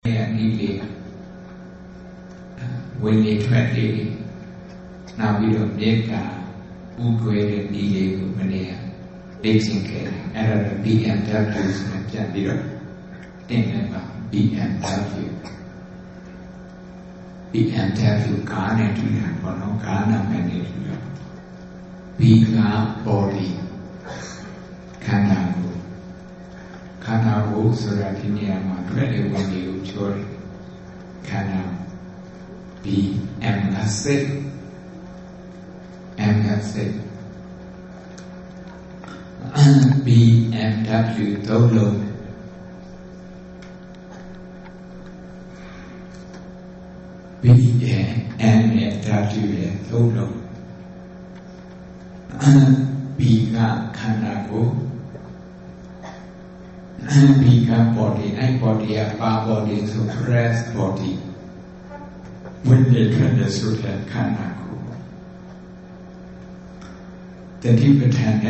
Nili when they tried to now we don't make who created Nili when they are dating care and BMWs and Jandira think about BMW Ghana to them or no Ghana many bigger body Kanago so that in the really when you joy Kana BMS BMW Dolo BMW Dolo Biga Kanago Biga body, I body, a bar body, so press body. When they turn the suit at Kanago, the deeper hand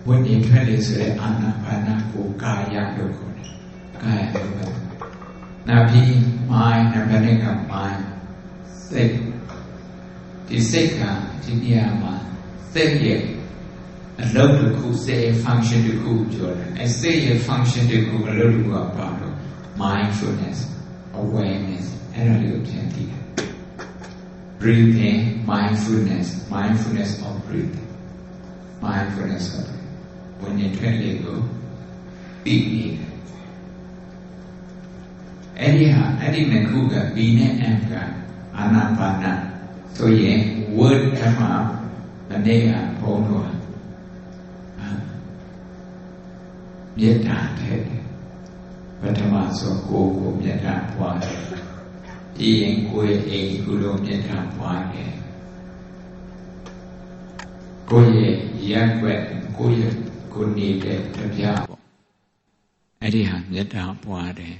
when they turn the suit at Anapanago, Kaya Lokone. Now be mine, and running up mine, sick. The sick, Jiniama, sick yet. A lot of cool say function to cool Jordan. I say a function to cool a little about mindfulness, awareness, and a little gentle. Breathing, mindfulness of breathing. Mindfulness of breathing. When you try to go, be it. Eddie Nakuga, Bina Amka, Anapana. So yeah, word come up, the name Pono. မေတ္တာတဲ့ပထမဆုံးကိုယ်မေတ္တာပွားတယ်ပြီးရင်ကိုယ်အိမ်ကုလိုမေတ္တာပွားတယ်ကိုယ့်ရဲ့ရက်ွက်ကိုယ့်ရဲ့ကိုယ်နေတဲ့တရားပေါ့အဲ့ဒီဟာမေတ္တာပွားတယ်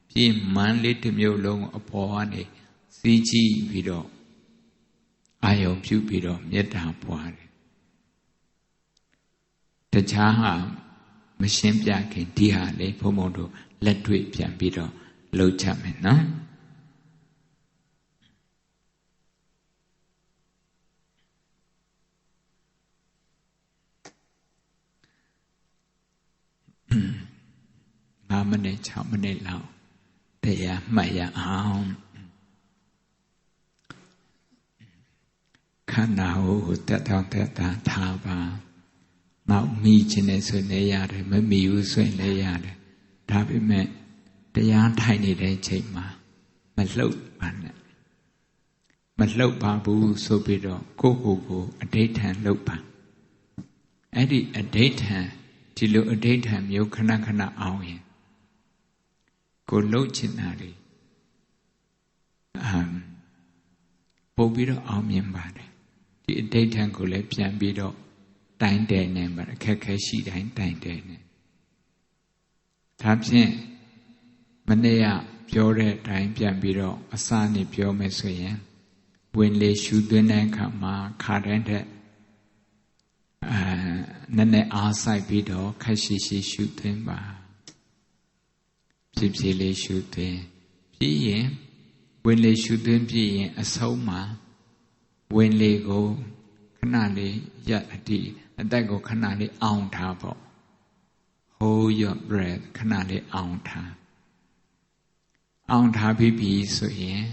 ပြီးမန်းလေးတစ်မျိုးလုံးအပေါ်ကနေစီးကြည့်ပြီးတော့အာယုံပြုပြီးတော့မေတ္တာပွားတယ်တခြားဟာမရှင်းပြခင်ဒီဟာလေဘုံဘုံတို့လက်တွေ့ပြန်ပြီးတော့လှုပ်ချမယ်နော်5မိနစ်6မိနစ်လောက်တရားမှတ်ရအောင်ခန္ဓာကိုတက်တောင့်တက်တာထားပါနောက်မိခြင်းနဲ့ဆိုနေရတယ်မမိဘူးဆိုရင်လည်းရတယ်ဒါပေမဲ့တရားထိုင်နေတဲ့ချိန်မှာမလှုပ်ပါနဲ့မလှုပ်ပါဘူးဆိုပြီးတော့ကိုယ့်ကိုယ်အဋိဋ္ဌံလှုပ်ပါအဲ့ဒီအဋိဋ္ဌံဒီလိုအဋိဋ္ဌံမျိုးခဏခဏအောင်ရင်ကိုလှုပ်ချင်တာတွေပို့ပြီးတော့အောင်မြင်ပါတယ်ဒီအဋိဋ္ဌံကိုလည်းပြန်ပြီးတော့တိုင်တယ်နေမှာအခက်ခဲရှိတိုင်းတိုင်တယ်နေဒါဖြင့်မနေ့ကပြောတဲ့အတိုင်းပြန်ပြီးတော့အစနေပြောမယ်ဆိုရင်ဝင်လေရှုသွင်းတဲ့အခါမှာခါတိုင်းတဲ့နည်းနည်းအားဆိုင်ပြီးတော့ခက်ရှိရှိရှုသွင်းပါဖြည်းဖြည်းလေးရှုသွင်းပြီးရင်ဝင်လေရှုသွင်းပြီးရင်အဆုံးမှာဝင်လေကိုခဏလေးရပ်အတိအသက်ကိုခဏလေးအောင်ထားပေါ့ Hold your breath ခဏလေးအောင်ထားပြီးပြီဆိုရင်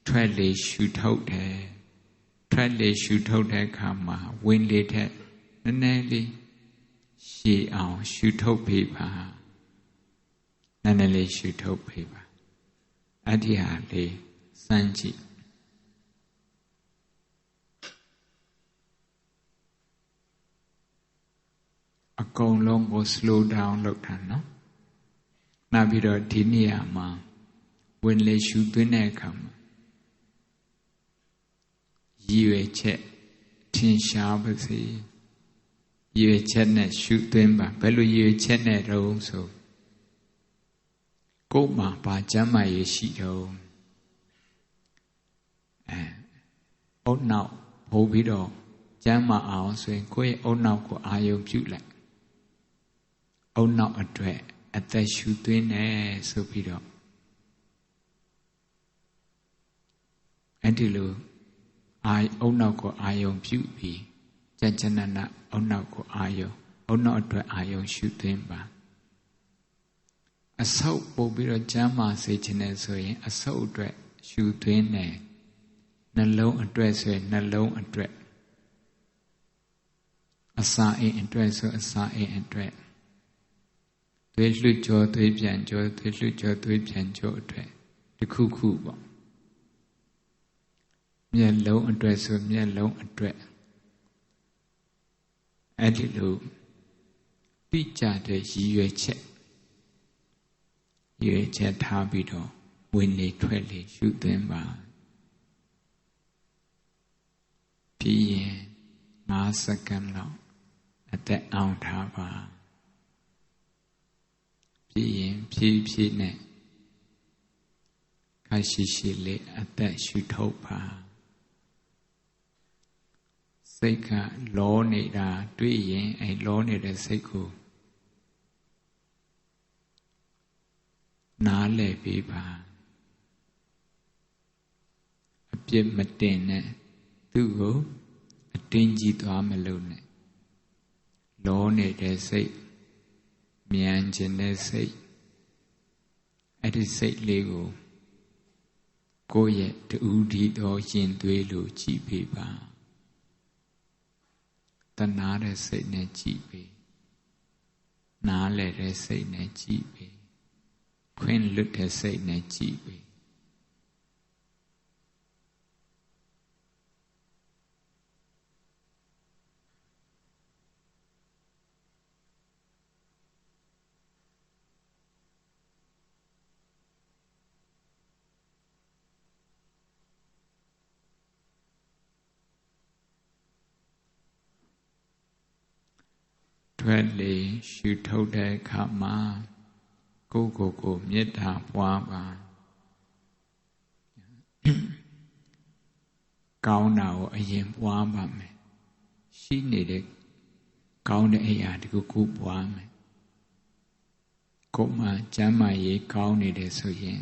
ထွက်လေရှုထုတ်တယ်ထွက်လေရှုထုတ်တဲ့အခါမှာဝင်လေတဲ့နည်းနည်းလေးရှည်အောင်ရှုထုတ်ပေးပါနည်းနည်းလေးရှုထုတ်ပေးပါအဲ့ဒီဟာလေးစမ်းကြည့်အကုန်လုံးကို slow down လုပ်တာနော်နောက်ပြီးတော့ဒီနေရာမှာဝင်လေရှုသွင်းတဲ့အခါမှာရည်ရွယ်ချက်ထင်ရှားပါစေရည်ရွယ်ချက်နဲ့ရှုသွင်းပါဘယ်လိုရည်ရွယ်ချက်နဲ့တုံးဆိုကိုယ်မှာပါကျမ်းမာရေးရှိတော့အုတ်နောက်ပို့ပြီးတော့ကျမ်းမာအောင်ဆိုရင်ကိုယ့်ရဲ့အုတ်နောက်ကိုအာယုံပြုလိုက်အုတ်နောက်အတွက်အသက်ရှူသွင်းတယ်ဆိုပြီးတော့ အဲ့ဒီလိုအုံနောက်ကိုအာယုံပြုပြီးကြကြနနအုံနောက်ကိုအာယုံအုံနောက်အတွက်အာယုံရှုသွင်းပါအဆုပ်ပို့ပြီးတော့ကျမ်းမာစေခြင်းနဲ့ဆိုရင်အဆုပ်အတွက်ရှုသွင်းတယ်နှလုံးအတွက်ဆိုရင်နှလုံးအတွက်အစာအိမ်အတွက်ဆိုအစာအိမ်အတွက်သွေးလွှတ်ကြောသွေးပြန်ကြောသွေးလွှတ်ကြောသွေးပြန်ကြောအတွက်တစ်ခုခုပေါ့မျက်လုံးအတွက်ဆိုမျက်လုံးအတွက်အဲ့ဒီလိုတိကျတဲ့ရည်ရွယ်ချက်ထားပြီးတော့ဝင်နေထွက်လေရှုသွင်းပါပြီးရင်5စက္ကန့်လောက်အသက်အောင်ထားပါပြီးရင်ဖြည်းဖြည်းနဲ့ခါရှိလေးအသက်ရှုထုတ်ပါစိတ်ကလောနေတာတွေ့ရင်အဲလောနေတဲ့စိတ်ကိုနားလည်ပေးပါအပြစ်မတင်နဲ့သူ့ကိုအတင်းကြီးသွားမလို့နဲ့လောနေတဲ့စိတ်မြန်ခြင်းတဲ့စိတ်အဲ့ဒီစိတ်လေးကိုကိုယ့်ရဲ့တူဒီတော်ရင်သွေးလို့ကြည်ပေးပါတနာတဲ့စိတ်နဲ့ကြည်ပေးနားလည်တဲ့စိတ်နဲ့ကြည်ပေးခွင့်လွတ်တဲ့စိတ်နဲ့ကြည်ပေးထွက်လေရှုထုတ်တဲ့အခါမှာကိုယ်မေတ္တာပွားပါကောင်းတာကိုအရင်ပွားပါမယ်ရှိနေတဲ့ကောင်းတဲ့အရာတခုပွားမယ်ကိုယ်မှကျမ်းမာရေးကောင်းနေတယ်ဆိုရင်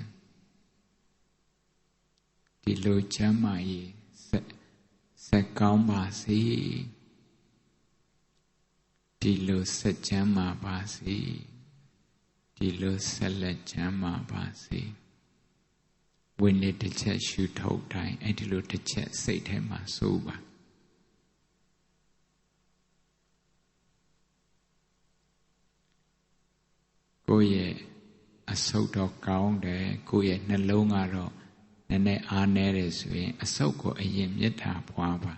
ဒီလိုကျမ်းမာရေးဆက်ကောင်းပါစေဒီလိုဆက်ချမ်းမာပါစေဒီလိုဆက်လက်ချမ်းမာပါစေဝင်နေတစ်ချက်ရှုထုတ်တိုင်းအဲ့ဒီလိုတစ်ချက်စိတ်ထဲမှာစိုးပါကိုယ့်ရဲ့အဆုတ်တော့ကောင်းတယ်ကိုယ့်ရဲ့နှလုံးကတော့နည်းနည်းအားနည်းတယ်ဆိုရင်အဆုတ်ကိုအရင်မေတ္တာပွားပါ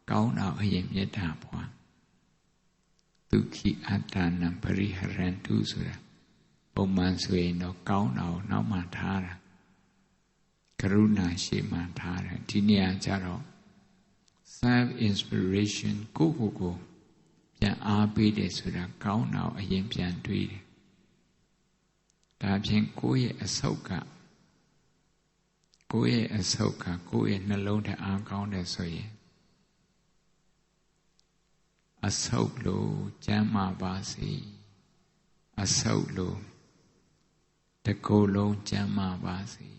ကောင်းတာအရင်မေတ္တာပွားဒုက္ခိအတ္တနံပရိဟရန္တုဆိုတာပုံမှန်ဆိုရင်တော့ကောင်းတာကိုနောက်မှထားတာကရုဏာရှိမှထားတယ်ဒီနေရာကျတော့ self inspiration ကိုယ့်ပြန်အားပေးတယ်ဆိုတာကောင်းတာကိုအရင်ပြန်တွေးတယ်ဒါဖြင့်ကိုယ့်ရဲ့အဆုတ်ကကိုယ့်ရဲ့နှလုံးထဲအားကောင်းတယ်ဆိုရင်အဆုတ်လို့ကျမ်းမာပါစေအဆုတ်လို့တကိုယ်လုံးကျမ်းမာပါစေ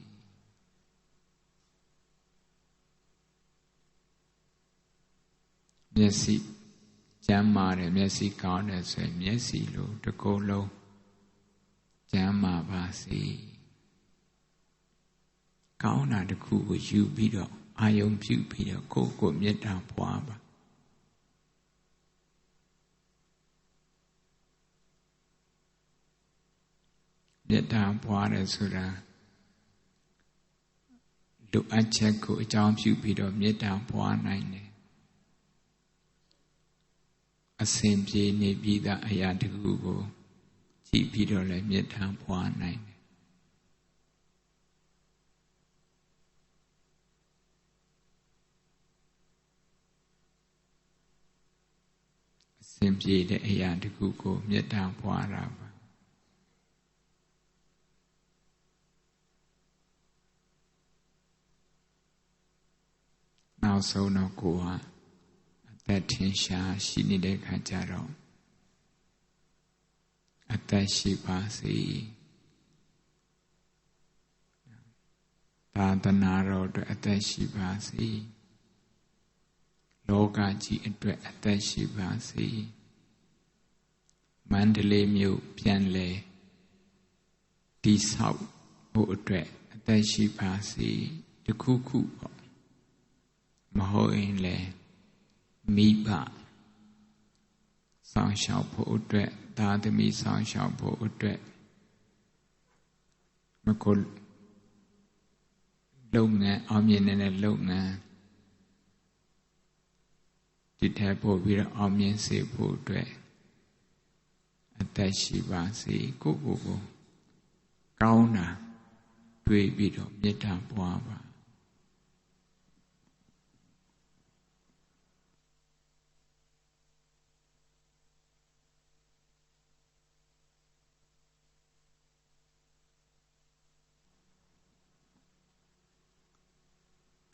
မျက်စိကျမ်းမာတယ်မျက်စိကောင်းတယ်ဆိုရင်မျက်စိလို့တကိုယ်လုံးကျမ်းမာပါစေကောင်းတာတစ်ခုကိုယူပြီးတော့အာယုံပြုပြီးတော့ကိုယ်မေတ္တာပွားပါမေတ္တာပွားတယ်ဆိုတာလိုအပ်ချက်ကိုအကြောင်းပြုပြီးတော့မေတ္တာပွားနိုင်တယ်အစဉ်ပြေနေပြီးသားအရာတခုကိုကြည့်ပြီးတော့လည်းမေတ္တာပွားနိုင်တယ်အစဉ်ပြေတဲ့အရာတခုကိုမေတ္တာပွားတာပါနောက်ဆုံးတော့ကိုယ်ဟာအသက်ထင်ရှားရှိနေတဲ့ခါကျတော့အသက်ရှိပါစေ သာသနာတော်အတွက်အသက်ရှိပါစေလောကကြီးအတွက်အသက်ရှိပါစေမန္တလေးမြို့ပြန်လဲတည်ဆောက်ဖို့အတွက်အသက်ရှိပါစေတခုခုပေါ့မဟုတ်ရင်လေမိဘဆောင်ရှောက်ဖို့အတွက်သားသမီးဆောင်ရှောက်ဖို့အတွက်မကိုလုပ်ငန်းအောင်မြင်တဲ့လုပ်ငန်းဒီထက်ပိုပြီးတော့အောင်မြင်စေဖို့အတွက်အသက်ရှိပါစေကိုကိုကောင်းတာတွေးပြီးတော့မေတ္တာပွားပါ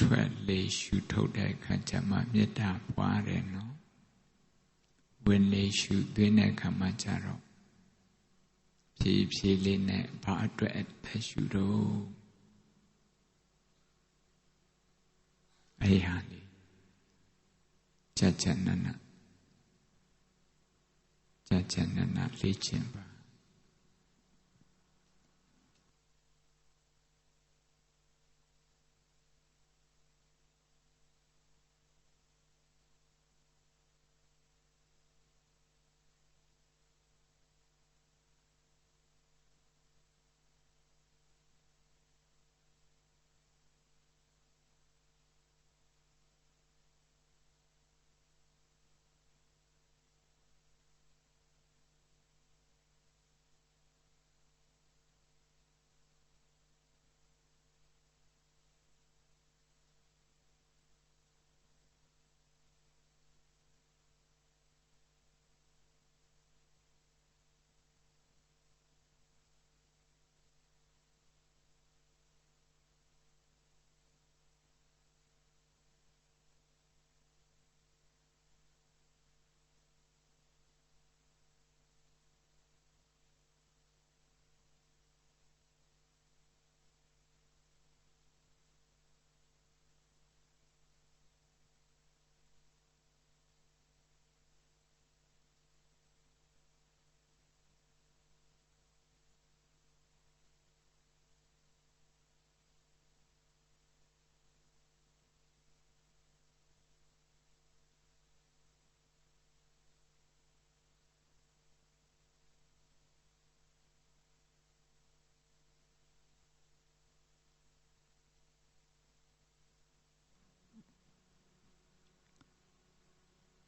ထွက်လေရှုထုတ်တဲ့အခါကျမှမေတ္တာပွားတယ်နော်ဝင်လေရှုသွင်းတဲ့အခါမှကျတော့ဖြည်းဖြည်းလေးနဲ့ဘာအတွက်အသက်ရှုတော့အဲ့ဟာလေးကြာနနလေ့ကျင့်ပါ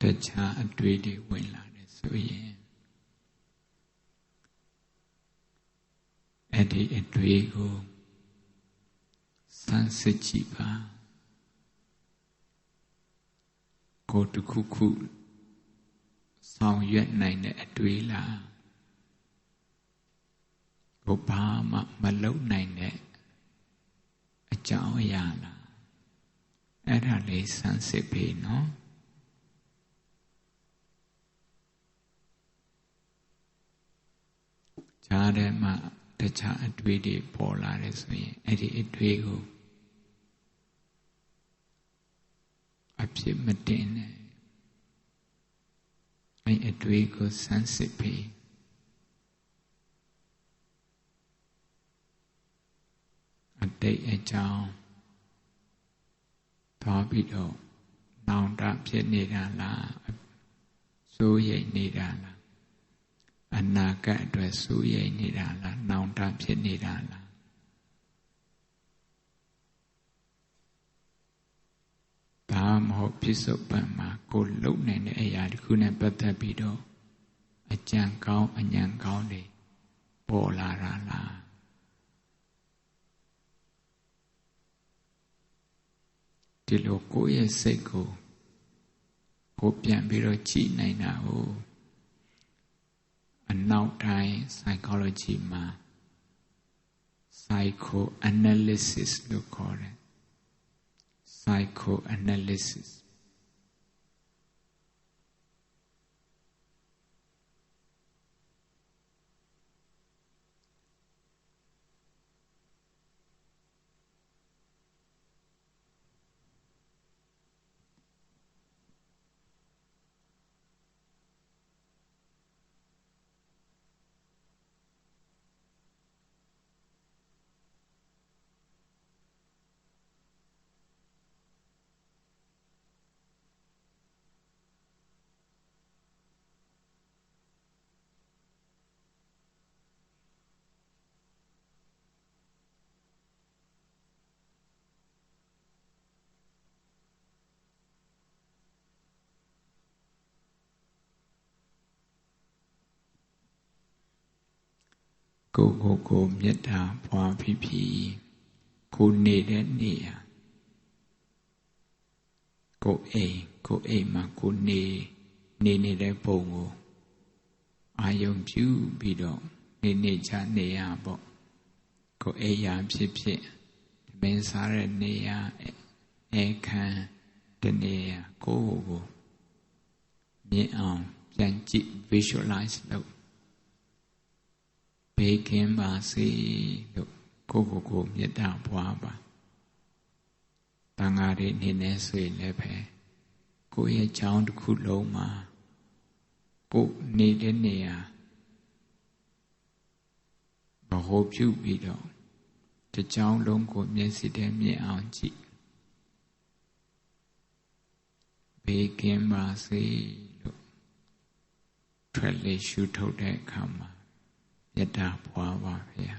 တခြားအတွေ့တွေဝင်လာတယ်ဆိုရင်အဲ့ဒီအတွေ့ကိုစမ်းစစ်ကြည့်ပါကိုယ်တစ်ခုခုဆောင်ရွက်နိုင်တဲ့အတွေ့လားကိုဘာမှမလုပ်နိုင်တဲ့အကြောင်းအရာလားအဲ့ဒါလေးစမ်းစစ်ပြီနော်ဈာထဲမှာတခြားအတွေ့တွေပေါ်လာတယ်ဆိုရင်အဲ့ဒီအတွေ့ကိုအဖြစ်မတင်နဲ့အဲ့အတွေ့ကိုစမ်းစစ်ပြီးအတိတ်အကြောင်းသွားပြီးတော့နောင်တဖြစ်နေတာလားစိုးရိမ်နေတာလားအနာဂတ်အတွက်စိုးရိမ်နေတာလားနောင်တဖြစ်နေတာလားဒါမဟုတ်ပြစ္ဆုတ်ပံမှာကိုလုံနိုင်တဲ့အရာတစ်ခုနဲ့ပတ်သက်ပြီးတော့အကြံကောင်းအဉဏ်ကောင်းတွေပေါ်လာတာလားဒီလိုကိုယ့်ရဲ့စိတ်ကိုပြန်ပြီးတော့ကြည့်နိုင်တာကိုအနောက်တိုင်း psychology မှာ psychoanalysis လို့ခေါ်တယ် psychoanalysis ကိုမေတ္တာပွားဖြစ်ဖြစ်ကိုနေတဲ့နေရာကိုအိမ်မှာကိုနေတဲ့ပုံကိုအာယုံပြုပြီးတော့နေချနေရပေါ့ကိုအိယာဖြစ်ဖြစ်မင်းစားတဲ့နေရာအခန်းတနေရာကိုမြင်အောင်ပြန်ကြည့် visualize လုပ်ဘေးကင်းပါစေလို့ကိုမေတ္တာပွားပါတန်ဃာတွေနေနေဆိုရင်လည်းပဲကိုယ့်ရဲ့ကြောင်းတစ်ခုလုံးမှာကိုနေတဲ့နေရာဘဟောပြုပြီးတော့တကြောင်းလုံးကိုမျက်စိထဲမြင်အောင်ကြည့်ဘေးကင်းပါစေလို့ထွက်လေရှုထုတ်တဲ့အခါမှာမေတ္တာပွားပါဗျာ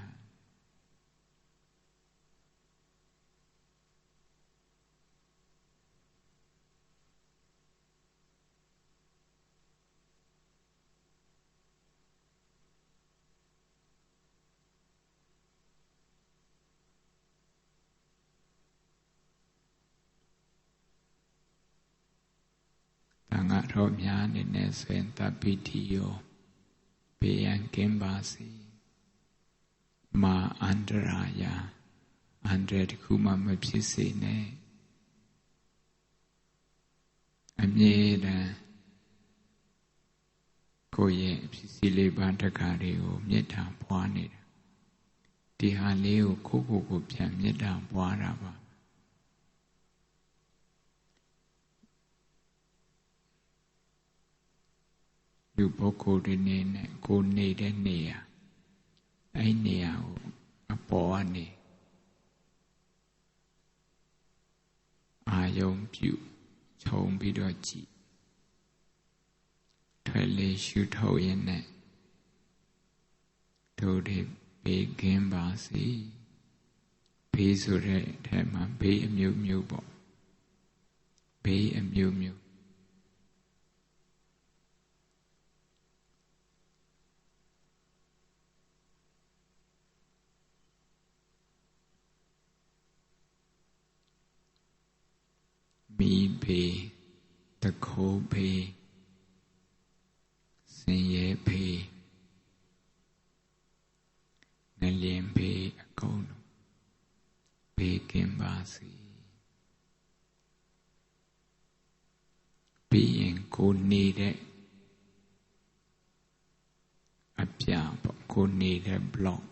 တန်ဃာတော်များအနေနဲ့ဆိုရင်တပိတိယောဘေးရန်ကင်းပါစေမာအန္တရာယအန္တရာယ်တစ်ခုမှမဖြစ်စေနဲ့အမြဲတမ်းကိုယ့်ရဲ့ဖြစ်စီလေးပါးတက္ကတွေကိုမေတ္တာပွားနေတာဒီဟာလေးကိုကိုပြန်မေတ္တာပွားတာပါလူပုဂ္ဂိုလ်တွေနေနဲ့ကိုနေတဲ့နေရာအဲ့နေရာကိုအပေါ်ကနေအာယုံပြုခြုံပြီးတော့ကြည့်ထွက်လေရှုထုတ်ရင်းနဲ့တို့တွေဘေးကင်းပါစေဘေးဆိုတဲ့အဲမှာဘေးအမျိုးမျိုးပေါ့ဘေးအမျိုးမျိုးမိဘေးတခိုးဘေးဆင်းရဲဘေးငလျင်ဘေးအကုန်လုံးဘေးကင်းပါစေပြီးရင်ကိုနေတဲ့အပြပေါ့ကိုနေတဲ့ block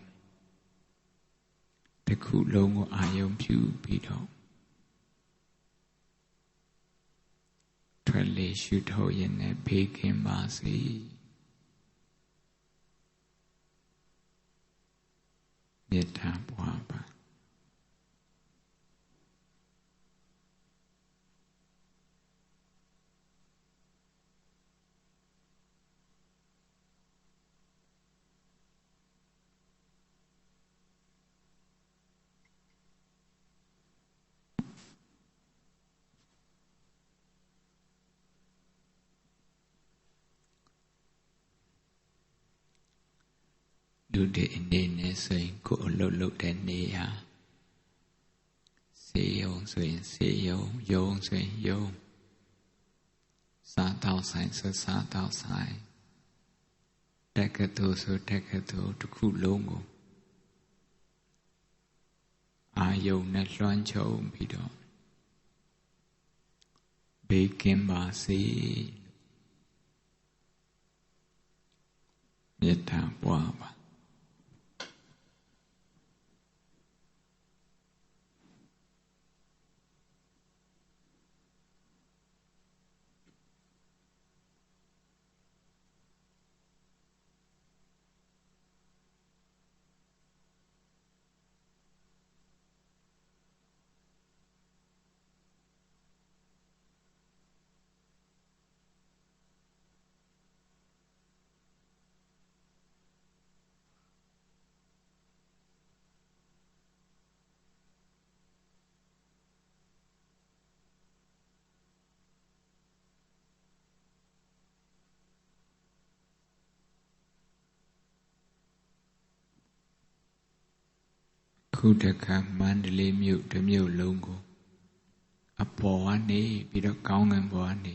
တစ်ခုလုံးကိုအာရုံပြုပြီးတော့ထွက်လေရှုထုတ်ရင်လည်းဘေးကင်းပါစေမေတ္တာပွားပါလူတွေအနေနဲ့ဆိုရင်ကိုယ်အလုပ်လုပ်တဲ့နေရာစေယုံဆိုရင်စေယုံယုံဆိုရင်ယုံစားတော့ဆိုင်ဆိုစားတော့ဆိုင်တက္ကသိုလ်ဆိုတက္ကသိုလ်တစ်ခုလုံးကိုအာယုံနဲ့လွှမ်းခြုံပြီးတော့ဘေးကင်းပါစေမေတ္တာပွားပါ ခုတခါမန္တလေးမြို့တစ်မြို့လုံးကိုအပေါ်ကနေပြီးတော့ကောင်းကင်ဘဝကနေ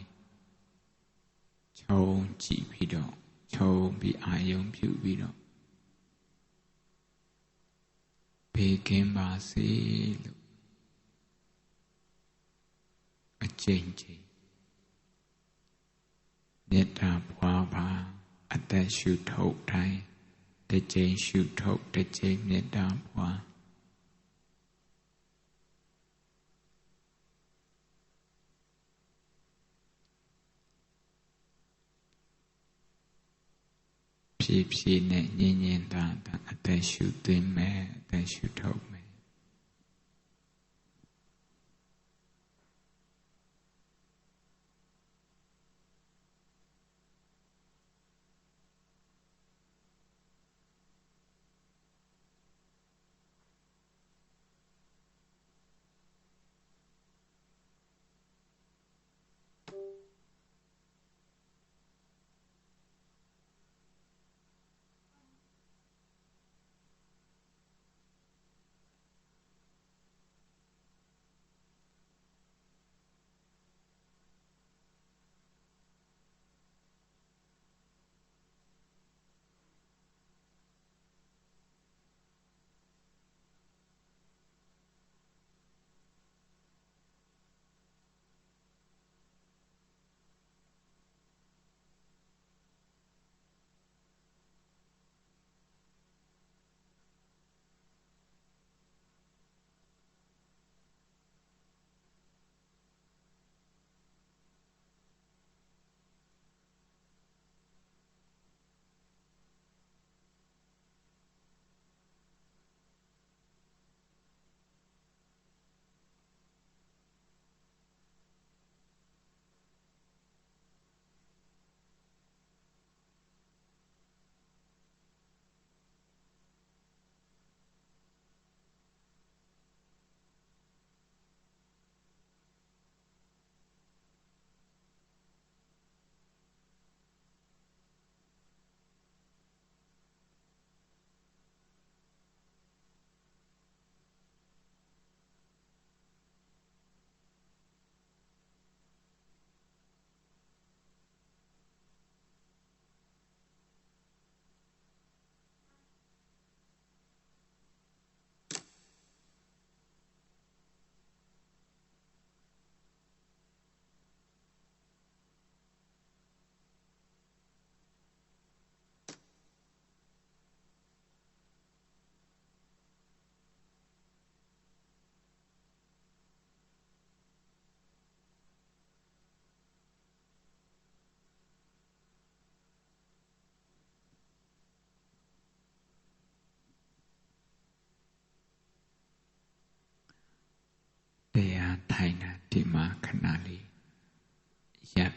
ခြုံကြည့်ပြီးတော့ခြုံပြီးအာယုံပြုပြီးတော့ဘေးကင်းပါစေလို့အကျဉ်းချင်းမေတ္တာပွားပါအသက်ရှုထုတ်တိုင်းတစ်ကြိမ်ရှုထုတ်တစ်ကြိမ်မေတ္တာပွားဖြည်းဖြည်းနဲ့ညင်ညင်သာသာအသက်ရှုသွင်းမယ်အသက်ရှုထုတ်မယ်တရားထိုင်တာဒီမှာခဏလေးရပ်